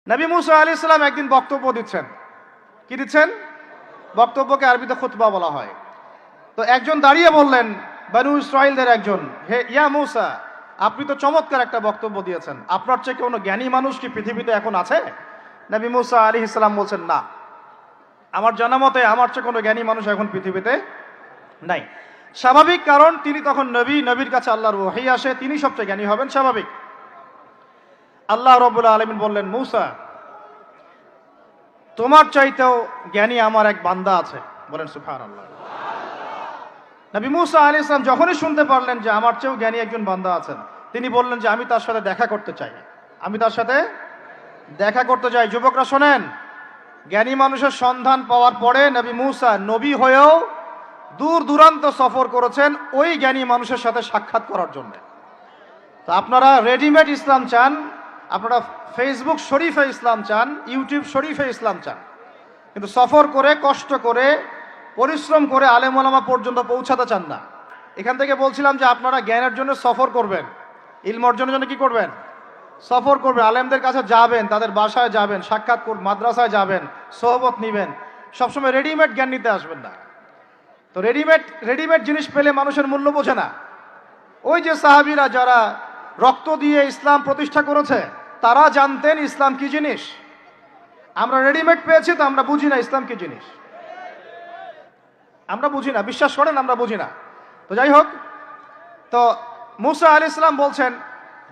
নবী মুসা আলাইহিস সালাম একদিন বক্তব্য দিচ্ছেন। কি দিচ্ছেন? বক্তব্যকে আরবিতে খুতবা বলা হয়। তো একজন দাঁড়িয়ে বললেন, বনু ইসরাইলদের একজন, হে ইয়া মুসা, আপনি তো চমৎকার একটা বক্তব্য দিয়েছেন, আপনার চেয়ে কোনো জ্ঞানী মানুষ কি পৃথিবীতে এখন আছে? নবী মুসা আলাইহিস সালাম বলছেন, না, আমার জানা মতে আমার চেয়ে কোনো জ্ঞানী মানুষ এখন পৃথিবীতে নাই। স্বাভাবিক, কারণ তিনি তখন নবী, নবীর কাছে আল্লাহর ওহী আসে, তিনি সবচেয়ে জ্ঞানী হবেন, স্বাভাবিক। আল্লাহ রাব্বুল আলামিন বললেন, মুসা, তোমার চাইতেও জ্ঞানী আমার এক বান্দা আছে। বলেন সুবহানাল্লাহ। নবী মুসা আলাইহিস সালাম যখনই শুনতে পারলেন যে আমার চেয়েও জ্ঞানী একজন বান্দা আছেন, তিনি বললেন যে আমি তার সাথে দেখা করতে চাই, আমি তার সাথে দেখা করতে চাই। যুবকরা শোনেন, জ্ঞানী মানুষের সন্ধান পাওয়ার পরে নবী মুসা নবী হয়েও দূর দূরান্ত সফর করেছেন ওই জ্ঞানী মানুষের সাথে সাক্ষাৎ করার জন্য। তো আপনারা রেডিমেড ইসলাম চান, আপনারা ফেসবুক শরীফে ইসলাম চান, ইউটিউব শরীফে ইসলাম চান, কিন্তু সফর করে, কষ্ট করে, পরিশ্রম করে আলেম ওলামা পর্যন্ত পৌঁছাতে চান না। এখান থেকে বলছিলাম যে আপনারা জ্ঞানের জন্য সফর করবেন, ইলম অর্জনের জন্য কি করবেন? সফর করবেন, আলেমদের কাছে যাবেন, তাদের বাসায় যাবেন, সাক্ষাৎ করবেন, মাদ্রাসায় যাবেন, সোহবত নিবেন। সবসময় রেডিমেড জ্ঞান নিতে আসবেন না। তো রেডিমেড জিনিস পেলে মানুষের মূল্য বোঝে না। ওই যে সাহাবীরা যারা রক্ত দিয়ে ইসলাম প্রতিষ্ঠা করেছে, তারা জানতেন ইসলাম কি জিনিস। আমরা রেডিমেড পেয়েছি, তো আমরা বুঝি না ইসলাম কি জিনিস, আমরা বুঝি না, বিশ্বাস করেন আমরা বুঝি না। তো যাই হোক, তো মুসা আলাইহিস সালাম বলছেন,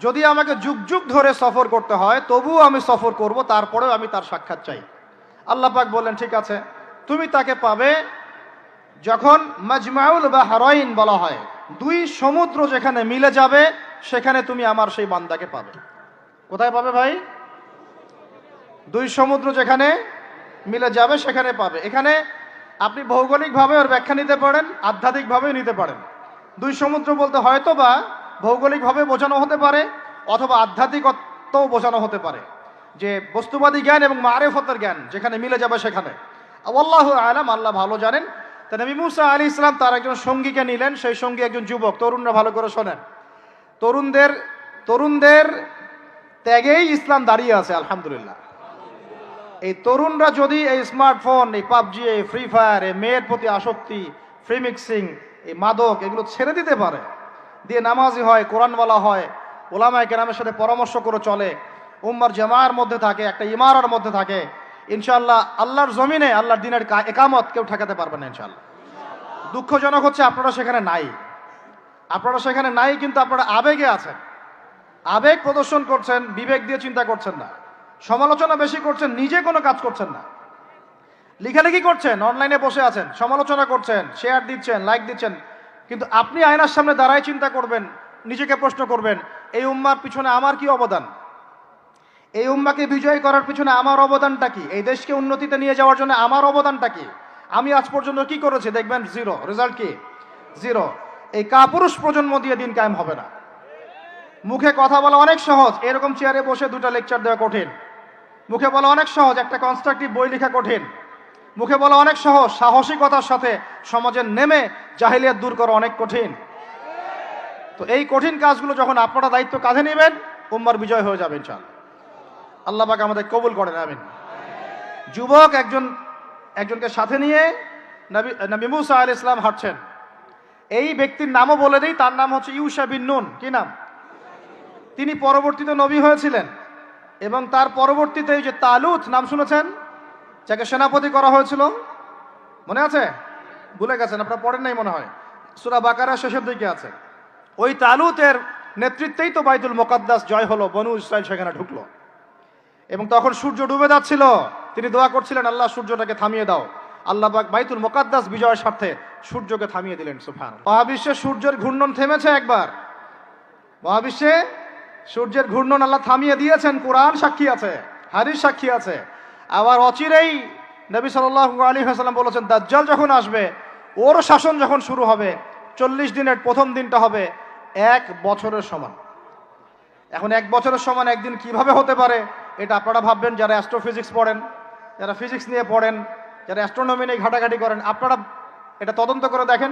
যদি আমাকে যুগ যুগ ধরে সফর করতে হয় তবুও আমি সফর করব, তারপরেও আমি তার সাক্ষাৎ চাই। আল্লাহ পাক বললেন, ঠিক আছে, তুমি তাকে পাবে যখন মাজমাউল বাহরাইন বলা হয়, দুই সমুদ্র যেখানে মিলে যাবে সেখানে তুমি আমার সেই বান্দাকে পাবে। কোথায় পাবে ভাই? দুই সমুদ্র যেখানে মিলে যাবে সেখানে পাবে। এখানে আপনি ভৌগোলিকভাবে ওর ব্যাখ্যা নিতে পারেন, আধ্যাত্মিকভাবে নিতে পারেন। দুই সমুদ্র বলতে হয়তো বা ভৌগোলিকভাবে বোঝানো হতে পারে, অথবা আধ্যাত্মিকতাও বোঝানো হতে পারে, যে বস্তুবাদী জ্ঞান এবং মারেফতের জ্ঞান যেখানে মিলে যাবে সেখানে। আল্লাহু আলাম, আল্লাহ ভালো জানেন। তা নবী মুসা আলাইহিস সালাম তার একজন সঙ্গীকে নিলেন, সেই সঙ্গী একজন যুবক। তরুণরা ভালো করে শোনেন, তরুণদের ত্যাগেই ইসলাম দাঁড়িয়ে আছে, আলহামদুলিল্লাহ। এই তরুণরা যদি এই স্মার্টফোন, এই পাবজি, এই ফ্রি ফায়ার, এই মেয়ের প্রতি আসক্তি, ফ্রি মিক্সিং, এই মাদক, এগুলো ছেড়ে দিতে পারে, দিয়ে নামাজি হয়, কোরআনওয়ালা হয়, ওলামায়ে কেরামের সাথে পরামর্শ করে চলে, উম্মার জামার মধ্যে থাকে, একটা ইমারার মধ্যে থাকে, ইনশাআল্লাহ আল্লাহর জমিনে আল্লাহর দিনের একামত কেউ ঠেকাতে পারবে না ইনশাআল্লাহ। দুঃখজনক হচ্ছে আপনারা সেখানে নাই, কিন্তু আপনারা আবেগে আছেন, আবেগ প্রদর্শন করছেন, বিবেক দিয়ে চিন্তা করছেন না, সমালোচনা বেশি করছেন, নিজে কোনো কাজ করছেন না, লেখালেখি করছেন, অনলাইনে বসে আছেন, সমালোচনা করছেন, শেয়ার দিচ্ছেন, লাইক দিচ্ছেন, কিন্তু আপনি আয়নার সামনে দাঁড়ায় চিন্তা করবেন, নিজেকে প্রশ্ন করবেন, এই উম্মার পিছনে আমার কি অবদান? এই উম্মাকে বিজয় করার পিছনে আমার অবদানটা কি? এই দেশকে উন্নতিতে নিয়ে যাওয়ার জন্য আমার অবদানটা কি? আমি আজ পর্যন্ত কি করেছি? দেখবেন জিরো, রেজাল্ট কি? জিরো। এই কাপুরুষ প্রজন্ম দিয়ে দিন কায়েম হবে না। মুখে কথা বলা অনেক সহজ, এরকম চেয়ারে বসে দুটো লেকচার দেওয়া কঠিন। মুখে বলা অনেক সহজ, একটা কনস্ট্রাকটিভ বই লেখা কঠিন। মুখে বলা অনেক সহজ, সাহসিকতার সাথে সমাজে নেমে জাহিলিয়াত দূর করা অনেক কঠিন। তো এই কঠিন কাজগুলো যখন আপনারা দায়িত্ব কাঁধে নেবেন, উম্মার বিজয় হয়ে যাবে ইনশাআল্লাহ। আল্লাহ পাক আমাদের কবুল করেন, আমিন। যুবক একজনকে সাথে নিয়ে নবী মুসা আলাইহিস সালাম হাঁটছেন। এই ব্যক্তির নামও বলে দেই, তার নাম হচ্ছে ইউশা বিন নুন। কি নাম? তিনি পরবর্তীতে নবী হয়েছিলেন, এবং তার পরবর্তীতে এই যে তালুত নাম শুনেছেন, যাকে সেনাপতি করা হয়েছিল, মনে আছে? ভুলে গেছেন, আপনারা পড়েন নাই মনে হয়, সূরা বাকারা শেষের দিকে আছে। ওই তালুতের নেতৃত্বেই তো বাইতুল মুকাদ্দাস জয় হলো, বনু ইসরাইল সেখানে ঢুকলো, এবং তখন সূর্য ডুবে যাচ্ছিল। তিনি দোয়া করছিলেন, আল্লাহ সূর্যটাকে থামিয়ে দাও। আল্লাহ পাক বাইতুল মুকাদ্দাস বিজয়ের স্বার্থে সূর্যকে থামিয়ে দিলেন। সুবহানাল্লাহ। মহাবিশ্বে সূর্যের ঘূর্ণন থেমেছে একবার, মহাবিশ্বে সূর্যের ঘূর্ণন আল্লাহ থামিয়ে দিয়েছেন, কোরআন সাক্ষী আছে, হাদিস সাক্ষী আছে। আবার অচিরেই নবী সাল্লাল্লাহু আলাইহি ওয়াসাল্লাম বলেছেন, দাজ্জাল যখন আসবে, ওর শাসন যখন শুরু হবে, 40 দিনের প্রথম দিনটা হবে 1 বছরের সমান। এখন 1 বছরের সমান একদিন কিভাবে হতে পারে, এটা আপনারা ভাববেন, যারা অ্যাস্ট্রোফিজিক্স পড়েন, যারা ফিজিক্স নিয়ে পড়েন, যারা অ্যাস্ট্রোনমি নিয়ে ঘাটাঘাটি করেন, আপনারা এটা তদন্ত করে দেখেন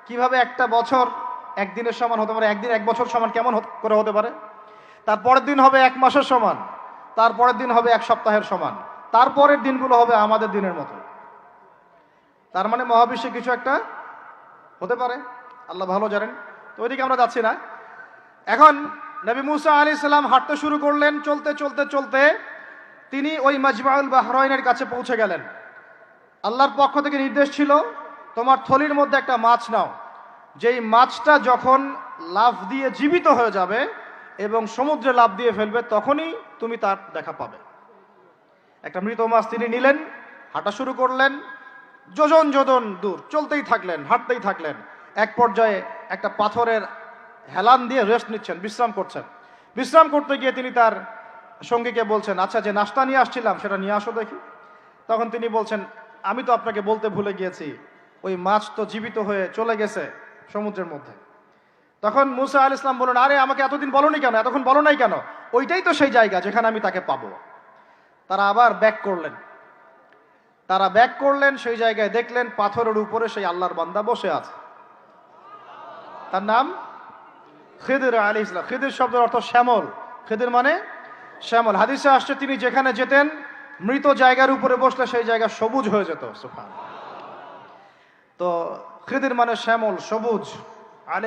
কিভাবে একটা বছর একদিনের সমান হতে পারে, একদিন 1 বছর সমান কেমন করে হতে পারে। তারপরের দিন হবে 1 মাসের সমান, তারপরের দিন হবে এক সপ্তাহের সমান, তারপরের দিনগুলো হবে আমাদের দিনের মতো। তার মানে মহাবিশ্বে কিছু একটা হতে পারে, আল্লাহ ভালো জানেন। তো ওইদিকে আমরা যাচ্ছি না। এখন নবী মুসা আলাইহিস সালাম হাঁটতে শুরু করলেন। চলতে চলতে চলতে তিনি ওই মাজমাউল বাহরাইনের কাছে পৌঁছে গেলেন। আল্লাহর পক্ষ থেকে নির্দেশ ছিল, তোমার থলির মধ্যে একটা মাছ নাও, যেই মাছটা যখন লাফ দিয়ে জীবিত হয়ে যাবে এবং সমুদ্রে লাফ দিয়ে ফেলবে, তখনই তুমি তার দেখা পাবে। একটা মৃত মাছ তিনি নিলেন, হাঁটা শুরু করলেন। যোজন যোজন দূর চলতেই থাকলেন, হাঁটতেই থাকলেন। এক পর্যায়ে একটা পাথরের হেলান দিয়ে রেস্ট নিচ্ছেন, বিশ্রাম করছেন। বিশ্রাম করতে গিয়ে তিনি তার সঙ্গীকে বলছেন, আচ্ছা, যে নাস্তা নিয়ে আসছিলাম সেটা নিয়ে আসো দেখি। তখন তিনি বলছেন, আমি তো আপনাকে বলতে ভুলে গিয়েছি, ওই মাছ তো জীবিত হয়ে চলে গেছে সমুদ্রের মধ্যে। তখন মুসা আলাইহিস সালাম বললেন, আরে আমাকে এতদিন বলোনি কেন, এতক্ষণ বলো নাই কেন? ওইটাই তো সেই জায়গা যেখানে আমি তাকে পাবো। তারা আবার ব্যাক করলেন। সেই জায়গায় দেখলেন পাথরের উপরে সেই আল্লাহর বান্দা বসে আছে। তার নাম খিদির আলাইহিস সালাম। খিদির শব্দের অর্থ শ্যামল। খিদির মানে শ্যামল। হাদিসে আসছে, তিনি যেখানে যেতেন মৃত জায়গার উপরে বসলে সেই জায়গা সবুজ হয়ে যেত। সুবহানাল্লাহ। তো খিদির মানে শ্যামল, সবুজ।